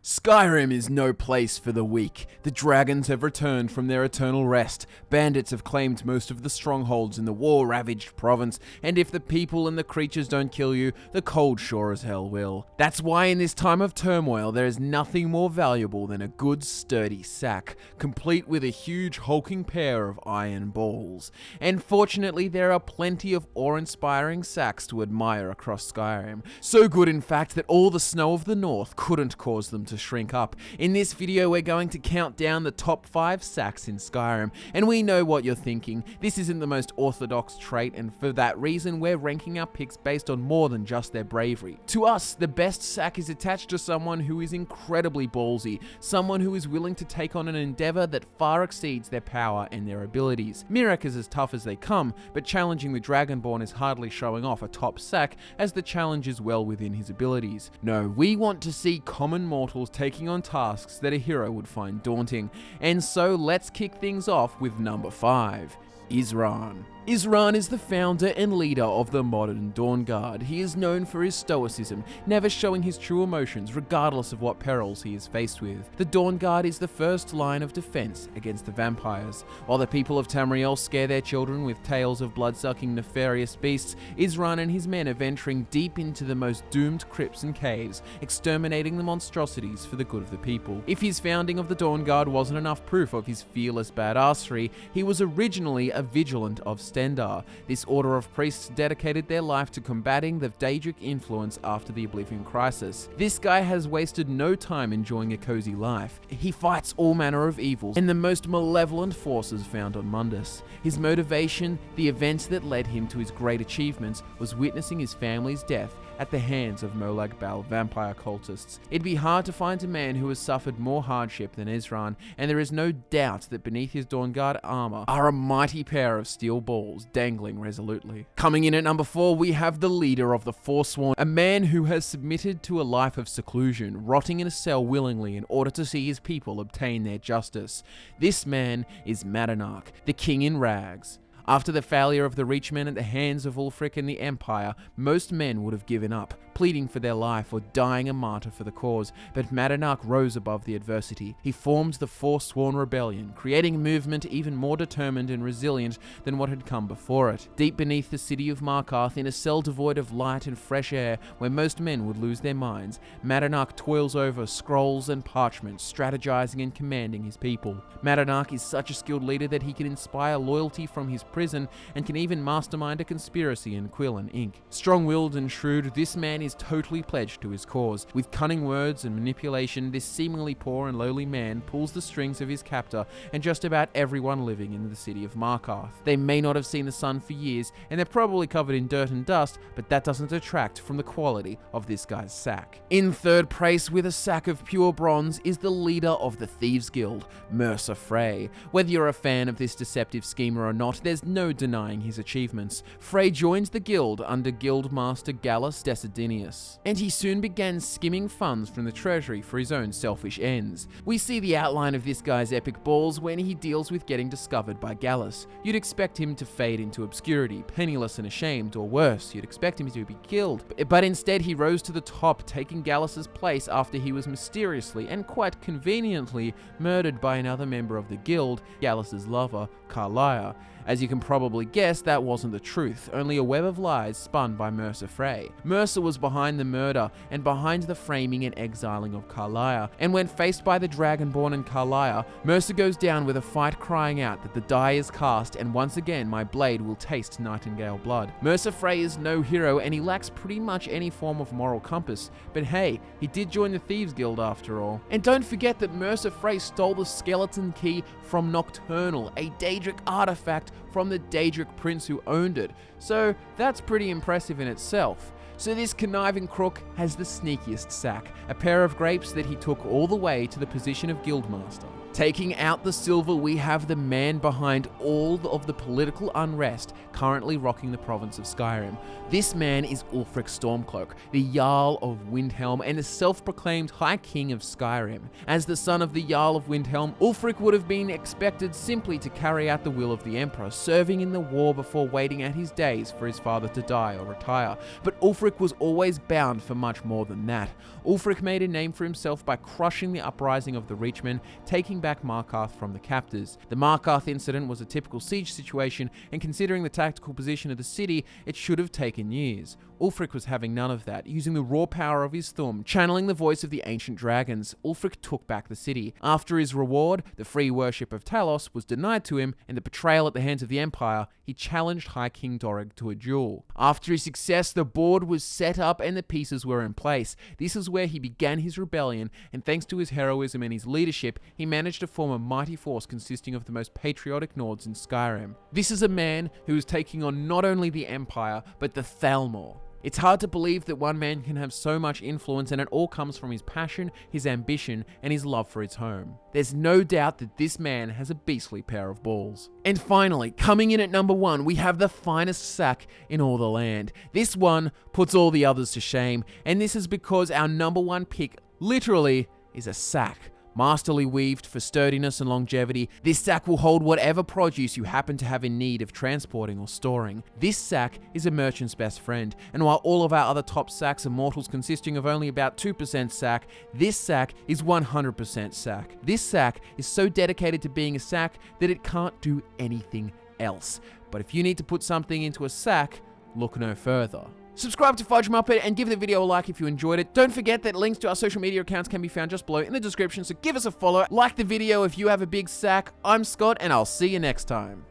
Skyrim is no place for the weak. The dragons have returned from their eternal rest. Bandits have claimed most of the strongholds in the war-ravaged province, and if the people and the creatures don't kill you, the cold sure as hell will. That's why in this time of turmoil, there is nothing more valuable than a good sturdy sack, complete with a huge hulking pair of iron balls. And fortunately, there are plenty of awe-inspiring sacks to admire across Skyrim. So good in fact that all the snow of the north couldn't cause them to shrink up. In this video, we're going to count down the top 5 sacks in Skyrim, and we know what you're thinking. This isn't the most orthodox trait, and for that reason, we're ranking our picks based on more than just their bravery. To us, the best sack is attached to someone who is incredibly ballsy, someone who is willing to take on an endeavor that far exceeds their power and their abilities. Mirek is as tough as they come, but challenging the Dragonborn is hardly showing off a top sack, as the challenge is well within his abilities. No, we want to see common mortals taking on tasks that a hero would find daunting. And so let's kick things off with number 5, Isran. Isran is the founder and leader of the modern Dawn Guard. He is known for his stoicism, never showing his true emotions regardless of what perils he is faced with. The Dawn Guard is the first line of defense against the vampires. While the people of Tamriel scare their children with tales of blood-sucking nefarious beasts, Isran and his men are venturing deep into the most doomed crypts and caves, exterminating the monstrosities for the good of the people. If his founding of the Dawn Guard wasn't enough proof of his fearless badassery, he was originally a vigilant of Stendar. This order of priests dedicated their life to combating the Daedric influence after the Oblivion crisis. This guy has wasted no time enjoying a cozy life. He fights all manner of evils and the most malevolent forces found on Mundus. His motivation, the events that led him to his great achievements, was witnessing his family's death at the hands of Molag Bal vampire cultists. It'd be hard to find a man who has suffered more hardship than Isran, and there is no doubt that beneath his Dawn Guard armor are a mighty pair of steel balls dangling resolutely. Coming in at number 4, we have the leader of the Forsworn, a man who has submitted to a life of seclusion, rotting in a cell willingly in order to see his people obtain their justice. This man is Madanach, the king in rags. After the failure of the Reachmen at the hands of Ulfric and the Empire, most men would have given up, pleading for their life or dying a martyr for the cause, but Madanach rose above the adversity. He formed the Forsworn Rebellion, creating a movement even more determined and resilient than what had come before it. Deep beneath the city of Markarth, in a cell devoid of light and fresh air, where most men would lose their minds, Madanach toils over scrolls and parchments, strategizing and commanding his people. Madanach is such a skilled leader that he can inspire loyalty from his prison and can even mastermind a conspiracy in quill and ink. Strong-willed and shrewd, this man is totally pledged to his cause. With cunning words and manipulation, this seemingly poor and lowly man pulls the strings of his captor and just about everyone living in the city of Markarth. They may not have seen the sun for years, and they're probably covered in dirt and dust, but that doesn't detract from the quality of this guy's sack. In third place, with a sack of pure bronze, is the leader of the Thieves Guild, Mercer Frey. Whether you're a fan of this deceptive schemer or not, there's no denying his achievements. Frey joined the guild under Guildmaster Gallus Desidenius, and he soon began skimming funds from the treasury for his own selfish ends. We see the outline of this guy's epic balls when he deals with getting discovered by Gallus. You'd expect him to fade into obscurity, penniless and ashamed, or worse, you'd expect him to be killed. But instead he rose to the top, taking Gallus's place after he was mysteriously and quite conveniently murdered by another member of the guild, Gallus's lover, Carlia. As you can probably guess, that wasn't the truth, only a web of lies spun by Mercer Frey. Mercer was behind the murder and behind the framing and exiling of Carlia, and when faced by the Dragonborn and Carlia, Mercer goes down with a fight crying out that the die is cast and once again my blade will taste nightingale blood. Mercer Frey is no hero and he lacks pretty much any form of moral compass, but hey, he did join the Thieves Guild after all. And don't forget that Mercer Frey stole the skeleton key from Nocturnal, a Daedric artifact from the Daedric prince who owned it, so that's pretty impressive in itself. So this conniving crook has the sneakiest sack, a pair of grapes that he took all the way to the position of Guildmaster. Taking out the silver, we have the man behind all of the political unrest currently rocking the province of Skyrim. This man is Ulfric Stormcloak, the Jarl of Windhelm and the self-proclaimed High King of Skyrim. As the son of the Jarl of Windhelm, Ulfric would have been expected simply to carry out the will of the Emperor, serving in the war before waiting out his days for his father to die or retire. But Ulfric was always bound for much more than that. Ulfric made a name for himself by crushing the uprising of the Reachmen, taking back Markarth from the captors. The Markarth incident was a typical siege situation, and considering the tactical position of the city, it should have taken years. Ulfric was having none of that. Using the raw power of his thumb, channeling the voice of the ancient dragons, Ulfric took back the city. After his reward, the free worship of Talos, was denied to him, and the betrayal at the hands of the Empire, he challenged High King Dorrig to a duel. After his success, the board was set up and the pieces were in place. This is where he began his rebellion, and thanks to his heroism and his leadership, he managed to form a mighty force consisting of the most patriotic Nords in Skyrim. This is a man who is taking on not only the Empire, but the Thalmor. It's hard to believe that one man can have so much influence, and it all comes from his passion, his ambition, and his love for his home. There's no doubt that this man has a beastly pair of balls. And finally, coming in at number 1, we have the finest sack in all the land. This one puts all the others to shame, and this is because our number 1 pick literally is a sack. Masterly weaved for sturdiness and longevity, this sack will hold whatever produce you happen to have in need of transporting or storing. This sack is a merchant's best friend, and while all of our other top sacks are mortals consisting of only about 2% sack, this sack is 100% sack. This sack is so dedicated to being a sack that it can't do anything else. But if you need to put something into a sack, look no further. Subscribe to FudgeMuppet and give the video a like if you enjoyed it. Don't forget that links to our social media accounts can be found just below in the description, so give us a follow. Like the video if you have a big sack. I'm Scott, and I'll see you next time.